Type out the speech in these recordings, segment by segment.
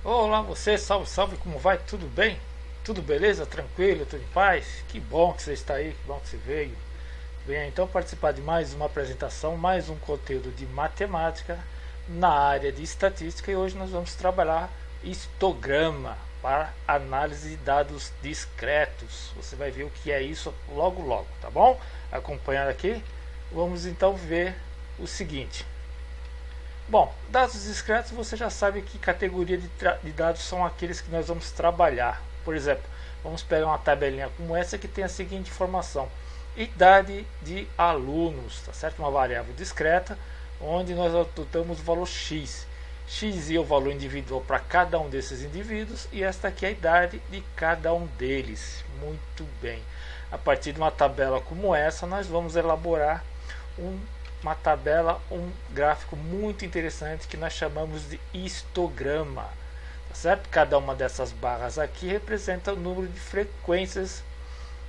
Olá você, salve, salve, como vai? Tudo bem? Tudo beleza? Tranquilo? Tudo em paz? Que bom que você está aí, que bom que você veio. Venha então participar de mais uma apresentação, mais um conteúdo de matemática na área de estatística e hoje nós vamos trabalhar histograma para análise de dados discretos. Você vai ver o que é isso logo logo, tá bom? Acompanhando aqui, vamos então ver o seguinte. Bom, dados discretos você já sabe que categoria de dados são aqueles que nós vamos trabalhar. Por exemplo, vamos pegar uma tabelinha como essa que tem a seguinte informação: idade de alunos, tá certo? Uma variável discreta onde nós adotamos o valor x. X é o valor individual para cada um desses indivíduos e esta aqui é a idade de cada um deles. Muito bem. A partir de uma tabela como essa, nós vamos elaborar uma tabela, um gráfico muito interessante que nós chamamos de histograma, tá certo? Cada uma dessas barras aqui representa o número de frequências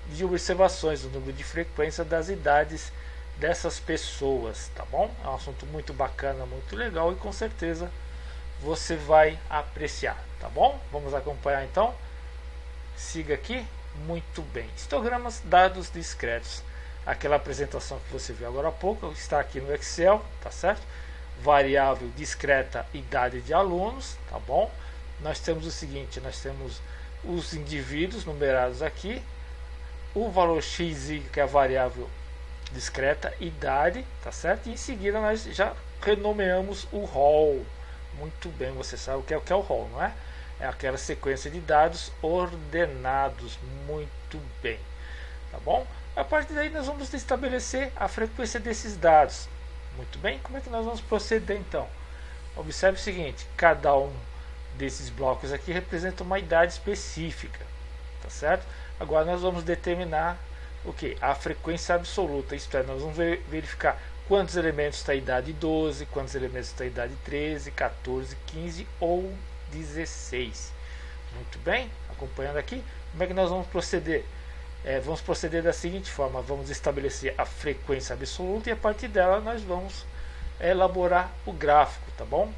de observações, o número de frequência das idades dessas pessoas, tá bom? É um assunto muito bacana, muito legal e com certeza você vai apreciar, tá bom? Vamos acompanhar então. Siga aqui. Muito bem. Histogramas, dados discretos. Aquela apresentação que você viu agora há pouco está aqui no Excel, tá certo? Variável discreta, idade de alunos, tá bom? Nós temos o seguinte, nós temos os indivíduos numerados aqui, o valor x, que é a variável discreta, idade, tá certo? E em seguida nós já renomeamos o rol. Muito bem, você sabe o que é o rol, não é? É aquela sequência de dados ordenados. Muito bem, tá bom? A partir daí nós vamos estabelecer a frequência desses dados. Muito bem, como é que nós vamos proceder então? Observe o seguinte, cada um desses blocos aqui representa uma idade específica, tá certo? Agora nós vamos determinar o que? A frequência absoluta, isto é, nós vamos verificar quantos elementos está a idade 12, quantos elementos está a idade 13, 14, 15 ou 16. Muito bem, acompanhando aqui, como é que nós vamos proceder? Vamos proceder da seguinte forma: vamos estabelecer a frequência absoluta e a partir dela nós vamos elaborar o gráfico, tá bom?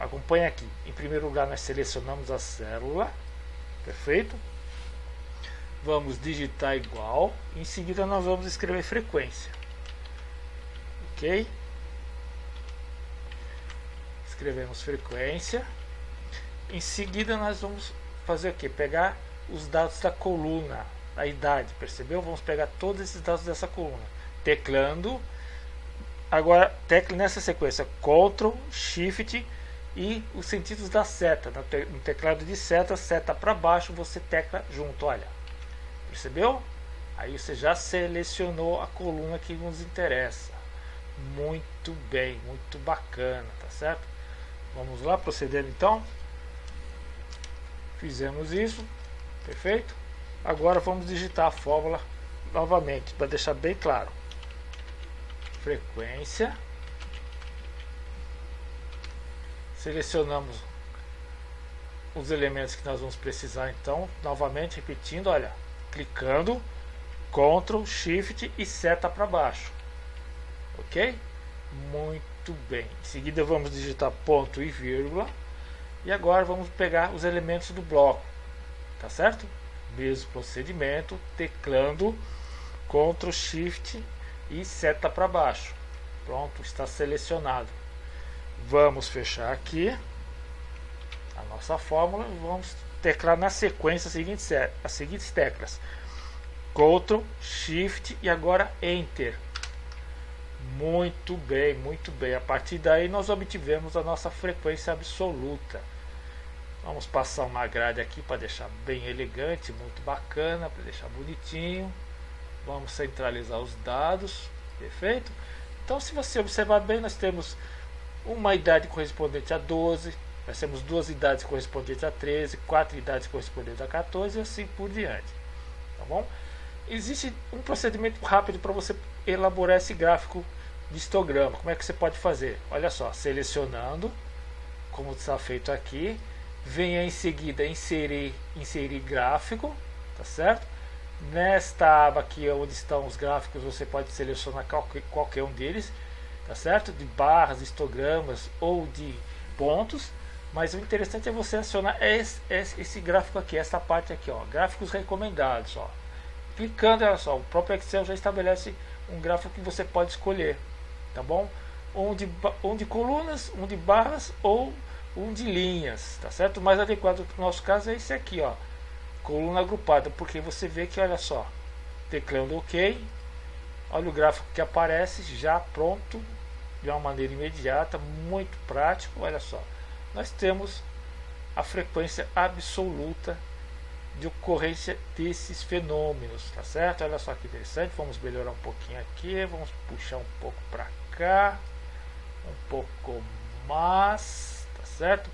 Acompanhe aqui. Em primeiro lugar, nós selecionamos a célula, perfeito? Vamos digitar igual, em seguida nós vamos escrever frequência, ok? Escrevemos frequência. Em seguida nós vamos fazer o que? Pegar os dados da coluna, a idade, percebeu? Vamos pegar todos esses dados dessa coluna, teclando. Agora tecle nessa sequência Ctrl, Shift e os sentidos da seta. No teclado de seta, seta para baixo, você tecla junto, olha. Percebeu? Aí você já selecionou a coluna que nos interessa. Muito bem, muito bacana, tá certo? Vamos lá, procedendo então. Fizemos isso, perfeito? Agora vamos digitar a fórmula novamente, para deixar bem claro. Frequência. Selecionamos os elementos que nós vamos precisar, então, novamente repetindo, olha, clicando, Ctrl, Shift e seta para baixo. Ok? Muito bem. Em seguida vamos digitar ponto e vírgula. E agora vamos pegar os elementos do bloco, tá certo? Mesmo procedimento, teclando Ctrl, Shift e seta para baixo. Pronto, está selecionado. Vamos fechar aqui a nossa fórmula. Vamos teclar na sequência as seguintes teclas: Ctrl, Shift e agora Enter. Muito bem, muito bem. A partir daí nós obtivemos a nossa frequência absoluta. Vamos passar uma grade aqui para deixar bem elegante, muito bacana, para deixar bonitinho. Vamos centralizar os dados, perfeito? Então, se você observar bem, nós temos uma idade correspondente a 12, nós temos duas idades correspondentes a 13, quatro idades correspondentes a 14 e assim por diante. Tá bom? Existe um procedimento rápido para você elaborar esse gráfico de histograma. Como é que você pode fazer? Olha só, selecionando, como está feito aqui, venha em seguida inserir gráfico, tá certo? Nesta aba aqui onde estão os gráficos, você pode selecionar qualquer um deles, tá certo? De barras, histogramas ou de pontos. Mas o interessante é você acionar esse gráfico aqui, essa parte aqui, ó, gráficos recomendados, ó. Clicando, olha só, o próprio Excel já estabelece um gráfico que você pode escolher, tá bom? Um de colunas, um de barras ou um de linhas, tá certo? O mais adequado para o nosso caso é esse aqui, ó, coluna agrupada, porque você vê que, olha só, teclando OK, olha o gráfico que aparece já pronto, de uma maneira imediata, muito prático. Olha só, nós temos a frequência absoluta de ocorrência desses fenômenos, tá certo? Olha só que interessante. Vamos melhorar um pouquinho aqui, vamos puxar um pouco para cá, um pouco mais, tá certo?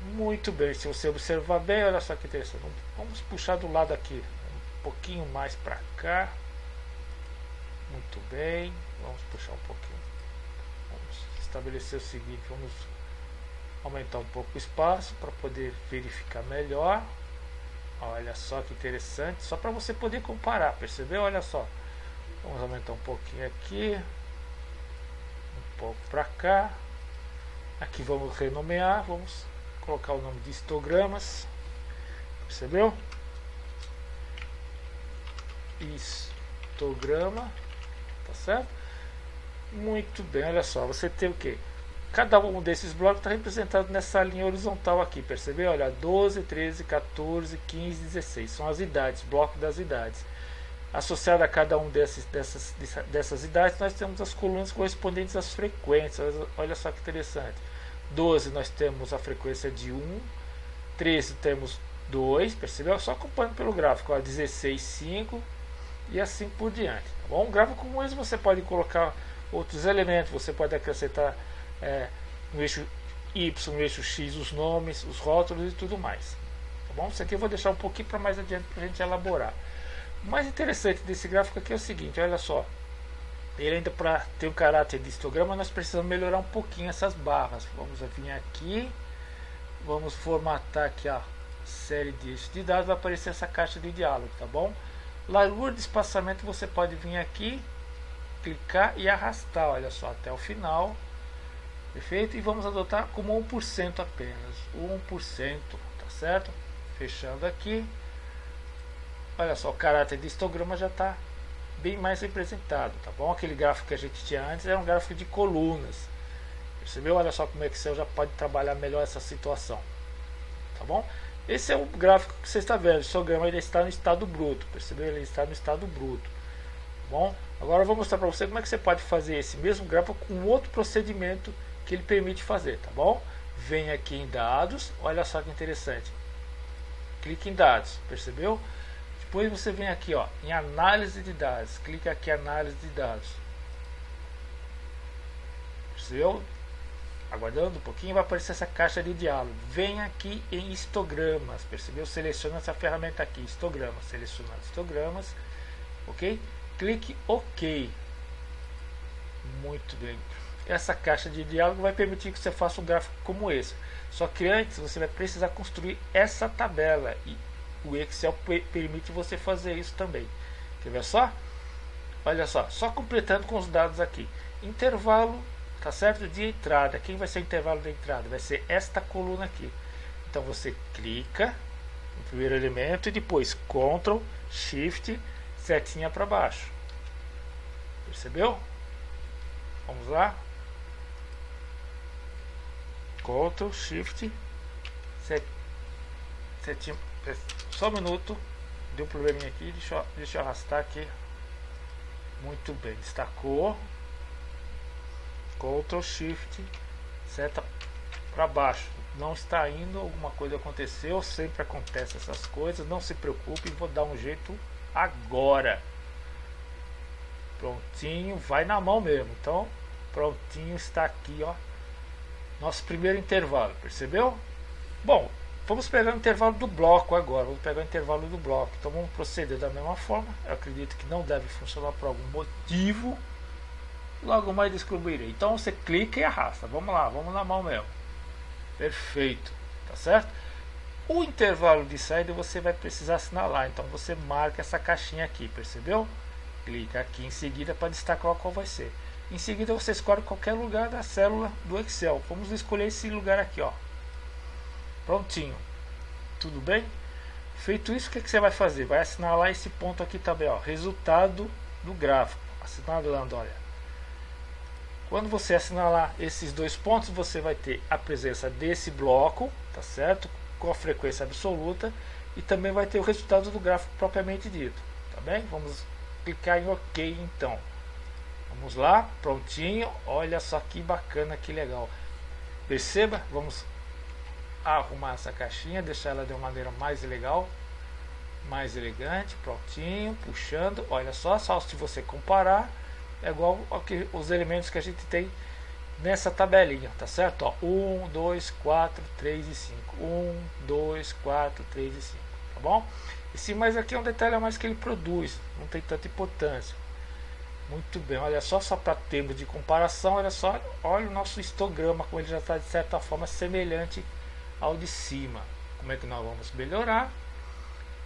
Muito bem, se você observar bem, olha só que interessante. Vamos puxar do lado aqui, um pouquinho mais para cá. Muito bem, vamos puxar um pouquinho. Vamos estabelecer o seguinte, vamos aumentar um pouco o espaço para poder verificar melhor. Olha só que interessante, só para você poder comparar, percebeu? Olha só, vamos aumentar um pouquinho aqui, um pouco para cá. Aqui vamos renomear, vamos colocar o nome de histogramas, percebeu? Histograma, tá certo? Muito bem, olha só, você tem o que? Cada um desses blocos está representado nessa linha horizontal aqui, percebeu? Olha, 12, 13, 14, 15, 16, são as idades, bloco das idades. Associado a cada um dessas idades, nós temos as colunas correspondentes às frequências. Olha só que interessante. 12 nós temos a frequência de 1, 13 temos 2, percebeu? Só acompanhando pelo gráfico, ó, 16, 5 e assim por diante. Tá bom? Um gráfico como esse você pode colocar outros elementos, você pode acrescentar no eixo Y, no eixo X, os nomes, os rótulos e tudo mais. Tá bom? Isso aqui eu vou deixar um pouquinho para mais adiante para a gente elaborar. O mais interessante desse gráfico aqui é o seguinte, olha só. Ele ainda, para ter um caráter de histograma, nós precisamos melhorar um pouquinho essas barras. Vamos vir aqui, vamos formatar aqui a série de eixos de dados, vai aparecer essa caixa de diálogo, tá bom? Largura de espaçamento você pode vir aqui, clicar e arrastar, olha só, até o final. Perfeito? E vamos adotar como 1% apenas, 1%, tá certo? Fechando aqui. Olha só, o caráter de histograma já está bem mais representado, tá bom? Aquele gráfico que a gente tinha antes era um gráfico de colunas. Percebeu? Olha só como o Excel já pode trabalhar melhor essa situação. Tá bom? Esse é o gráfico que você está vendo. O histograma ele está no estado bruto. Percebeu? Ele está no estado bruto. Tá bom? Agora eu vou mostrar para você como é que você pode fazer esse mesmo gráfico com outro procedimento que ele permite fazer, tá bom? Vem aqui em dados, olha só que interessante. Clique em dados, percebeu? Depois você vem aqui, ó, em análise de dados. Clica aqui em análise de dados. Percebeu? Aguardando um pouquinho, vai aparecer essa caixa de diálogo. Vem aqui em histogramas, percebeu? Seleciona essa ferramenta aqui, histogramas. Selecionando histogramas, ok? Clique OK. Muito bem. Essa caixa de diálogo vai permitir que você faça um gráfico como esse. Só que antes você vai precisar construir essa tabela. E o Excel permite você fazer isso também. Quer ver só? Olha só completando com os dados aqui. Intervalo, tá certo? De entrada. Quem vai ser o intervalo da entrada? Vai ser esta coluna aqui. Então você clica no primeiro elemento e depois Ctrl, Shift, setinha para baixo. Percebeu? Vamos lá. Ctrl, Shift, setinha. Só um minuto. Deu um probleminha aqui. Deixa eu arrastar aqui. Muito bem. Destacou. Ctrl, Shift, seta para baixo. Não está indo. Alguma coisa aconteceu. Sempre acontece essas coisas. Não se preocupe. Vou dar um jeito agora. Prontinho. Vai na mão mesmo. Então, prontinho. Está aqui, ó. Nosso primeiro intervalo. Percebeu? Bom. Vamos pegar o intervalo do bloco agora. Vamos pegar o intervalo do bloco. Então vamos proceder da mesma forma. Eu acredito que não deve funcionar por algum motivo. Logo mais descobrirei. Então você clica e arrasta. Vamos lá, vamos na mão mesmo. Perfeito. Tá certo? O intervalo de saída você vai precisar assinalar. Então você marca essa caixinha aqui. Percebeu? Clica aqui em seguida para destacar qual vai ser. Em seguida você escolhe qualquer lugar da célula do Excel. Vamos escolher esse lugar aqui, ó. Prontinho. Tudo bem? Feito isso, o que você vai fazer? Vai assinalar esse ponto aqui também, ó, resultado do gráfico. Assinalando, olha. Quando você assinalar esses dois pontos, você vai ter a presença desse bloco, tá certo? Com a frequência absoluta, e também vai ter o resultado do gráfico propriamente dito, tá bem? Vamos clicar em OK então. Vamos lá, prontinho. Olha só que bacana, que legal. Perceba, vamos arrumar essa caixinha, deixar ela de uma maneira mais legal, mais elegante, prontinho, puxando. Olha só se você comparar, é igual os elementos que a gente tem nessa tabelinha, tá certo? Ó, 1, 2, 4, 3 e 5. 1, 2, 4, 3 e 5, tá bom? Esse mais aqui é um detalhe a mais que ele produz, não tem tanta importância. Muito bem, olha só para termos de comparação, olha só, olha o nosso histograma, como ele já está de certa forma semelhante ao de cima. Como é que nós vamos melhorar?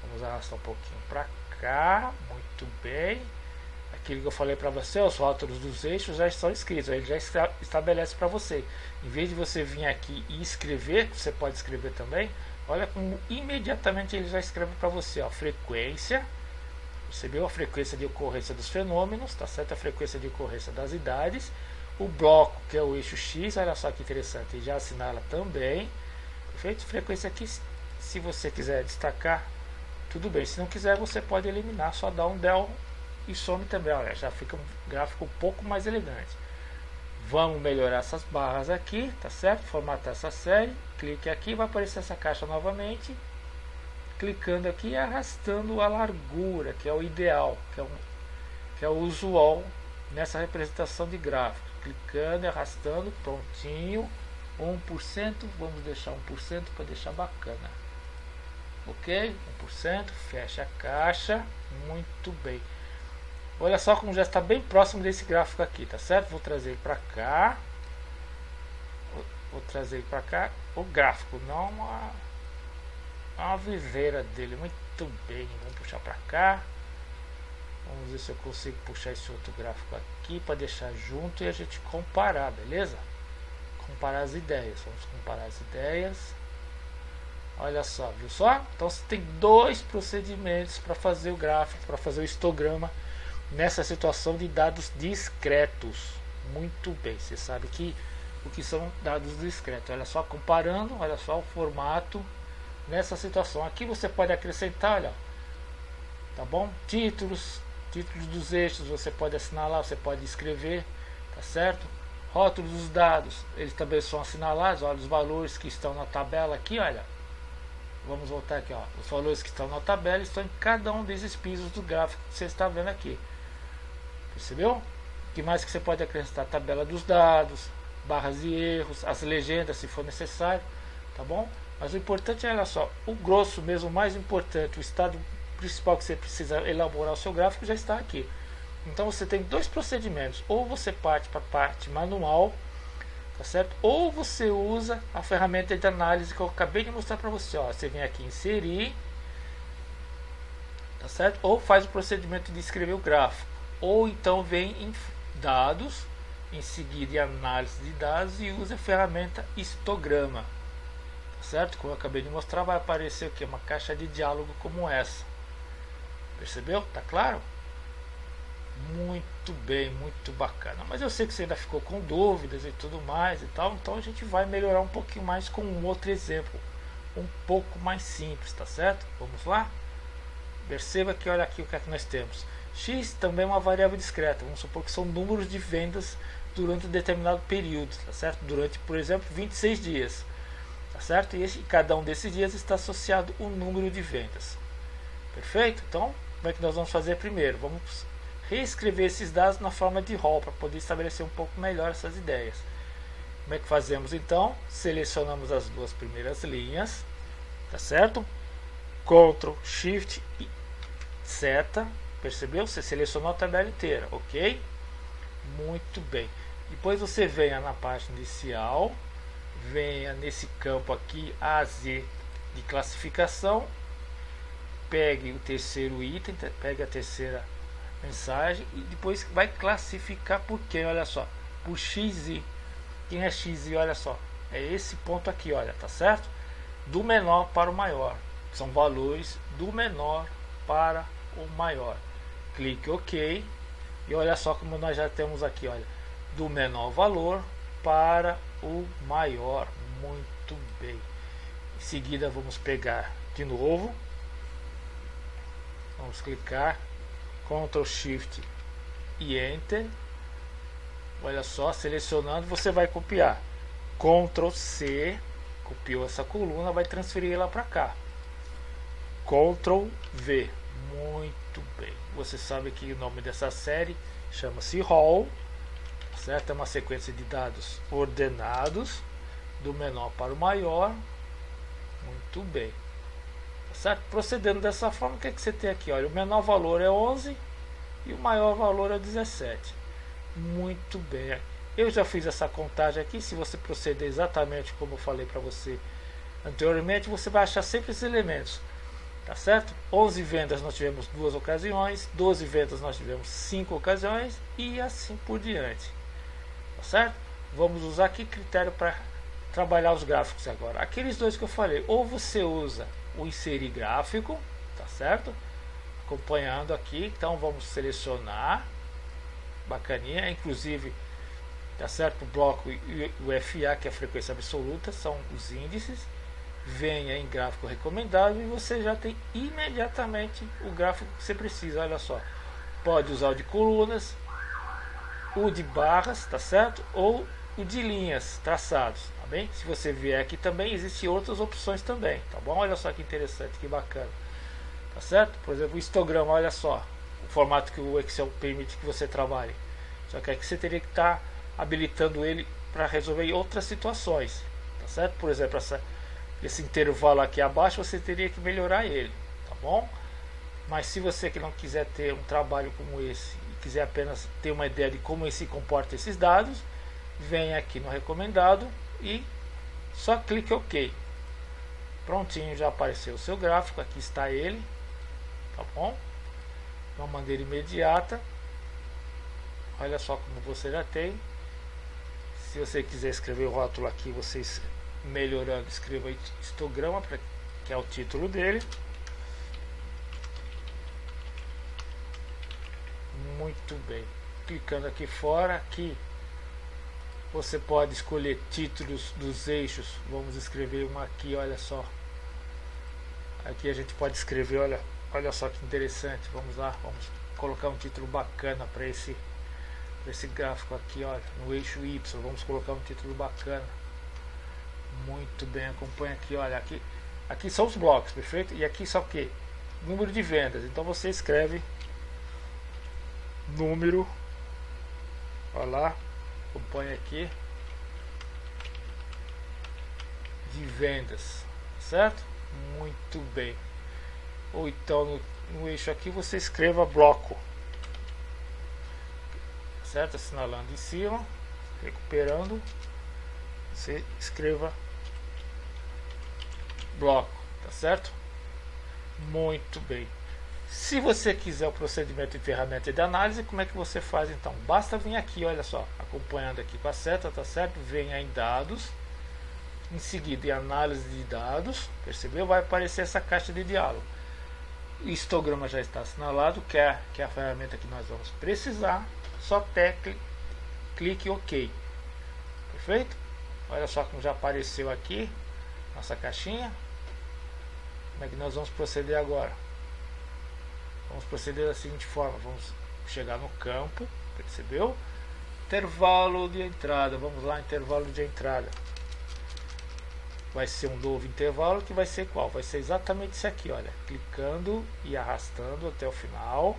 Vamos arrastar um pouquinho para cá, muito bem. Aquilo que eu falei para você, os rótulos dos eixos já estão escritos, ele já estabelece para você. Em vez de você vir aqui e escrever, você pode escrever também, olha como imediatamente ele já escreve para você, ó, frequência. Percebeu a frequência de ocorrência dos fenômenos, tá certo? A frequência de ocorrência das idades. O bloco, que é o eixo X, olha só que interessante, ele já assinala também. Perfeito? Frequência aqui, se você quiser destacar, tudo bem. Se não quiser, você pode eliminar, só dá um del e some também. Olha, já fica um gráfico um pouco mais elegante. Vamos melhorar essas barras aqui, tá certo? Formatar essa série. Clique aqui, vai aparecer essa caixa novamente. Clicando aqui e arrastando a largura, que é o ideal, que é o usual nessa representação de gráfico. Clicando e arrastando, prontinho. 1%, vamos deixar 1% para deixar bacana. Ok? 1%, fecha a caixa. Muito bem. Olha só como já está bem próximo desse gráfico aqui, tá certo? Vou trazer para cá. Vou trazer para cá o gráfico, não a viseira dele. Muito bem, vamos puxar para cá. Vamos ver se eu consigo puxar esse outro gráfico aqui para deixar junto e a gente comparar, beleza? Comparar as ideias, vamos comparar as ideias. Olha só, viu só? Então você tem dois procedimentos para fazer o gráfico, para fazer o histograma nessa situação de dados discretos. Muito bem, você sabe que o que são dados discretos. Olha só, comparando, olha só o formato nessa situação. Aqui você pode acrescentar, olha, tá bom? Títulos dos eixos, você pode assinalar, você pode escrever, tá certo? Rótulos dos dados, eles também são assinalados, olha os valores que estão na tabela aqui, olha. Vamos voltar aqui, ó. Os valores que estão na tabela estão em cada um desses pisos do gráfico que você está vendo aqui. Percebeu? O que mais que você pode acrescentar? Tabela dos dados, barras de erros, as legendas se for necessário, tá bom? Mas o importante é, olha só, o grosso mesmo, o mais importante, o estado principal que você precisa elaborar o seu gráfico já está aqui. Então você tem dois procedimentos, ou você parte para a parte manual, tá certo? Ou você usa a ferramenta de análise que eu acabei de mostrar para você, ó. Você vem aqui em inserir, tá certo? Ou faz o procedimento de escrever o gráfico, ou então vem em dados, em seguida em análise de dados e usa a ferramenta histograma, tá certo? Como eu acabei de mostrar, vai aparecer aqui uma caixa de diálogo como essa. Percebeu? Tá claro? Muito bem, muito bacana. Mas eu sei que você ainda ficou com dúvidas e tudo mais e tal, então a gente vai melhorar um pouquinho mais com um outro exemplo, um pouco mais simples, tá certo? Vamos lá? Perceba que olha aqui o que é que nós temos. X também é uma variável discreta, vamos supor que são números de vendas durante um determinado período, tá certo? Durante, por exemplo, 26 dias, tá certo? E cada um desses dias está associado um número de vendas. Perfeito? Então, como é que nós vamos fazer primeiro? Vamos reescrever esses dados na forma de rol para poder estabelecer um pouco melhor essas ideias. Como é que fazemos então? Selecionamos as duas primeiras linhas, tá certo? Ctrl, Shift e seta, percebeu? Você selecionou a tabela inteira, ok? Muito bem. Depois você venha na página inicial, venha nesse campo aqui A, Z de classificação, pegue o terceiro item, pegue a terceira mensagem e depois vai classificar por quem, olha só, por XI. Quem é XI, olha só, é esse ponto aqui, olha, tá certo? do menor para o maior. São valores do menor para o maior. Clique OK. E olha só como nós já temos aqui, olha, do menor valor para o maior. Muito bem. Em seguida vamos pegar de novo. Vamos clicar, Ctrl Shift e Enter. Olha só, selecionando, você vai copiar. Ctrl C, copiou essa coluna, vai transferir ela para cá. Ctrl V. Muito bem. Você sabe que o nome dessa série chama-se Hall, certo? É uma sequência de dados ordenados do menor para o maior. Muito bem. Certo? Procedendo dessa forma, o que, é que você tem aqui? Olha, o menor valor é 11 e o maior valor é 17. Muito bem. Eu já fiz essa contagem aqui. Se você proceder exatamente como eu falei para você anteriormente, você vai achar sempre esses elementos. Tá certo? 11 vendas nós tivemos 2 ocasiões, 12 vendas nós tivemos 5 ocasiões e assim por diante. Tá certo? Vamos usar que critério para trabalhar os gráficos agora? Aqueles dois que eu falei, ou você usa o inserir gráfico, tá certo? Acompanhando aqui, então vamos selecionar, bacaninha, inclusive, tá certo? O bloco e o FA, que é a frequência absoluta, são os índices. Venha em gráfico recomendado e você já tem imediatamente o gráfico que você precisa. Olha só, pode usar o de colunas, o de barras, tá certo? Ou o de linhas traçados, tá bem? Se você vier aqui também existem outras opções também, tá bom? Olha só que interessante, que bacana, tá certo? Por exemplo, o histograma, olha só o formato que o Excel permite que você trabalhe. Só que aqui você teria que estar habilitando ele para resolver outras situações, tá certo? Por exemplo, esse intervalo aqui abaixo você teria que melhorar ele, tá bom? Mas se você que não quiser ter um trabalho como esse e quiser apenas ter uma ideia de como se comporta esses dados, vem aqui no recomendado e só clique OK. Prontinho, já apareceu o seu gráfico, aqui está ele, tá bom? De uma maneira imediata. Olha só como você já tem. Se você quiser escrever o rótulo aqui, vocês melhorando, escreva histograma, que é o título dele. Muito bem. Clicando aqui fora, aqui você pode escolher títulos dos eixos. Vamos escrever uma aqui, olha só. Aqui a gente pode escrever, olha só que interessante. Vamos lá, vamos colocar um título bacana para esse gráfico aqui, olha, no eixo Y. Vamos colocar um título bacana. Muito bem, acompanha aqui, olha, aqui são os blocos, perfeito? E aqui só o que? Número de vendas. Então você escreve número, olha lá, acompanha aqui, de vendas, certo? Muito bem. Ou então no eixo aqui você escreva bloco, certo? Assinalando em cima, recuperando, você escreva bloco, tá certo? Muito bem. Se você quiser o procedimento de ferramenta de análise, como é que você faz então? Basta vir aqui, olha só, acompanhando aqui com a seta, tá certo? Venha em dados, em seguida em análise de dados, percebeu? Vai aparecer essa caixa de diálogo. O histograma já está assinalado, que é a ferramenta que nós vamos precisar. Só clique OK. Perfeito? Olha só como já apareceu aqui nossa caixinha. Como é que nós vamos proceder agora? Vamos proceder da seguinte forma. Vamos chegar no campo, percebeu? Intervalo de entrada. Vamos lá, intervalo de entrada. Vai ser um novo intervalo que vai ser qual? Vai ser exatamente esse aqui, olha. Clicando e arrastando até o final.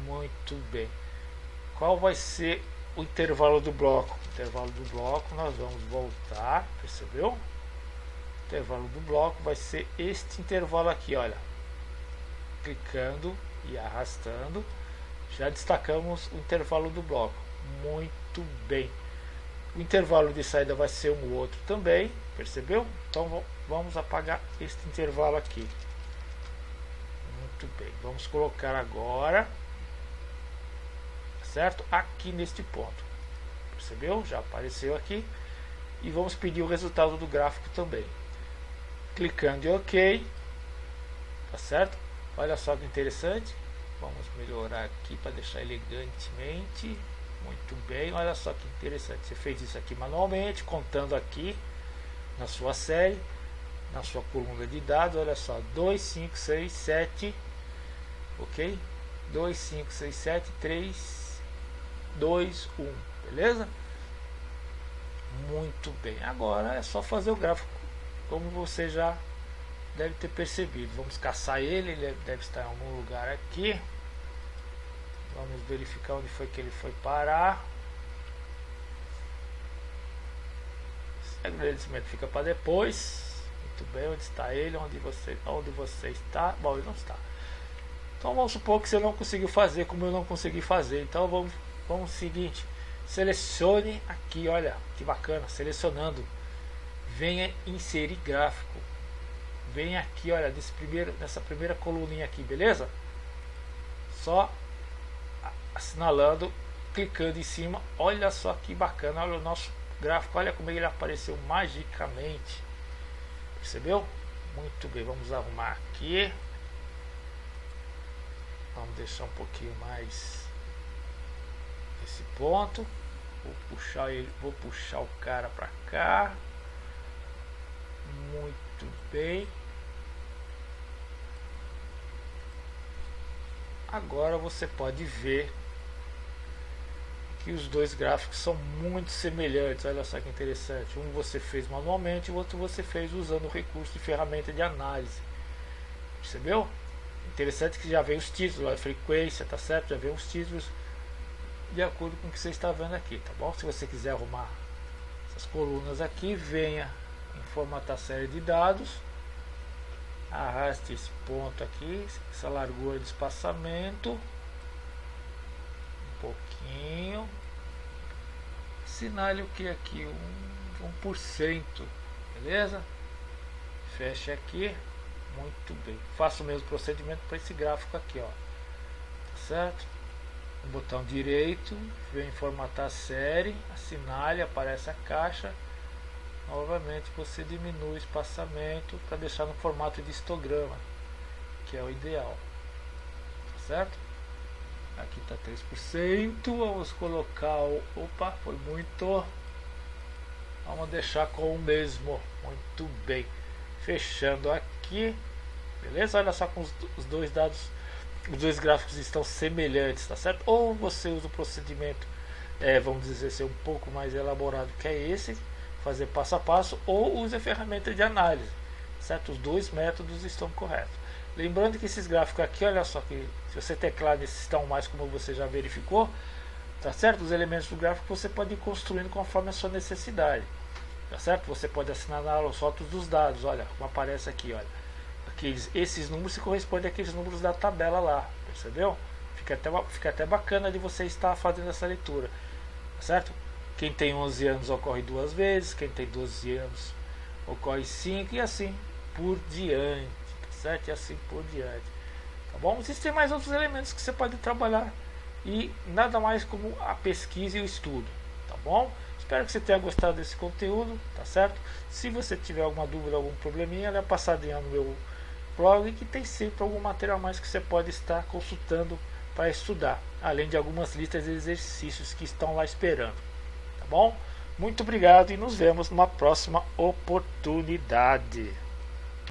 Muito bem. Qual vai ser o intervalo do bloco? Intervalo do bloco, nós vamos voltar, percebeu? O intervalo do bloco vai ser este intervalo aqui, olha. Clicando e arrastando, já destacamos o intervalo do bloco. Muito bem. O intervalo de saída vai ser um outro também, percebeu? Então vamos apagar este intervalo aqui. Muito bem. Vamos colocar agora, certo? Aqui neste ponto. Percebeu? Já apareceu aqui. e vamos pedir o resultado do gráfico também. Clicando em OK, tá certo? Olha só que interessante. Vamos melhorar aqui para deixar elegantemente. Muito bem, olha só que interessante. Você fez isso aqui manualmente, contando aqui na sua série, na sua coluna de dados. Olha só, 2, 5, 6, 7, ok? 2, 5, 6, 7, 3, 2, 1, beleza? Muito bem, agora é só fazer o gráfico, como você já deve ter percebido. Vamos caçar ele deve estar em algum lugar aqui. Vamos verificar onde foi que ele foi parar. Esse agradecimento fica para depois. Muito bem, onde está ele? Onde você está? Bom, ele não está. Então vamos supor que você não conseguiu fazer como eu não consegui fazer. Então vamos o seguinte. Selecione aqui, olha que bacana. Selecionando. Venha inserir gráfico. Venha aqui, olha, nessa primeira coluninha aqui, beleza? Só assinalando, clicando em cima. Olha só que bacana, olha o nosso gráfico, olha como ele apareceu magicamente. Percebeu? Muito bem, vamos arrumar aqui. Vamos deixar um pouquinho mais esse ponto. Vou puxar o cara para cá. Muito bem. Agora você pode ver que os dois gráficos são muito semelhantes. Olha só que interessante. Um você fez manualmente, o outro você fez usando o recurso de ferramenta de análise. Percebeu? Interessante que já vem os títulos, a frequência, tá certo? Já vem os títulos de acordo com o que você está vendo aqui, tá bom? Se você quiser arrumar essas colunas aqui, venha em formatar série de dados. Arraste esse ponto aqui, essa largura de espaçamento um pouquinho, assinale o que aqui, 1%, beleza? Feche aqui, muito bem. Faça o mesmo procedimento para esse gráfico aqui, ó, tá certo? O botão direito, vem formatar série, assinale, aparece a caixa. Novamente você diminui o espaçamento para deixar no formato de histograma, que é o ideal, tá certo? Aqui está 3%, vamos colocar opa, foi muito, vamos deixar com o mesmo, muito bem, fechando aqui, beleza? Olha só como os dois dados, os dois gráficos estão semelhantes, tá certo? Ou você usa o procedimento, vamos dizer, ser um pouco mais elaborado, que é esse, fazer passo a passo, ou use a ferramenta de análise, certo? Os dois métodos estão corretos. Lembrando que esses gráficos aqui, olha só, que se você teclar nesses estão mais, como você já verificou, tá certo? Os elementos do gráfico você pode ir construindo conforme a sua necessidade, tá certo? Você pode assinalar os rótulos dos dados, olha como aparece aqui, olha, esses números se correspondem àqueles números da tabela lá, percebeu? Fica até bacana de você estar fazendo essa leitura, tá certo? Quem tem 11 anos ocorre 2 vezes, quem tem 12 anos ocorre 5 e assim por diante, tá certo? E assim por diante, tá bom? Existem mais outros elementos que você pode trabalhar e nada mais como a pesquisa e o estudo, tá bom? Espero que você tenha gostado desse conteúdo, tá certo? Se você tiver alguma dúvida, algum probleminha, dá uma passadinha no meu blog, que tem sempre algum material a mais que você pode estar consultando para estudar, além de algumas listas de exercícios que estão lá esperando. Tá bom? Muito obrigado e nos vemos numa próxima oportunidade.